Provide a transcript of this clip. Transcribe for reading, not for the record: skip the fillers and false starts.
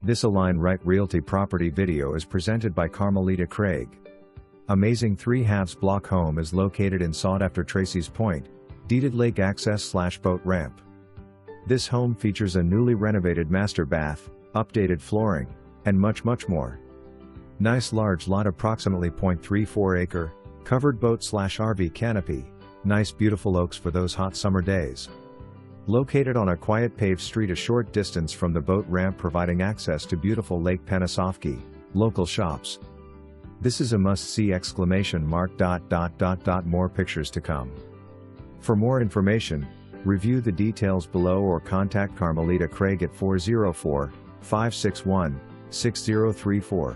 This Align Right Realty property video is presented by Carmelita Craig. Amazing 3/2 block home is located in sought-after Tracy's Point, deeded lake access/boat ramp. This home features a newly renovated master bath, updated flooring, and much more. Nice large lot, approximately 0.34 acre, covered boat/RV canopy, nice beautiful oaks for those hot summer days. Located on a quiet paved street a short distance from the boat ramp, providing access to beautiful Lake Panasoffkee, local shops. This is a must-see! More pictures to come. For more information, review the details below or contact Carmelita Craig at 404-561-6034.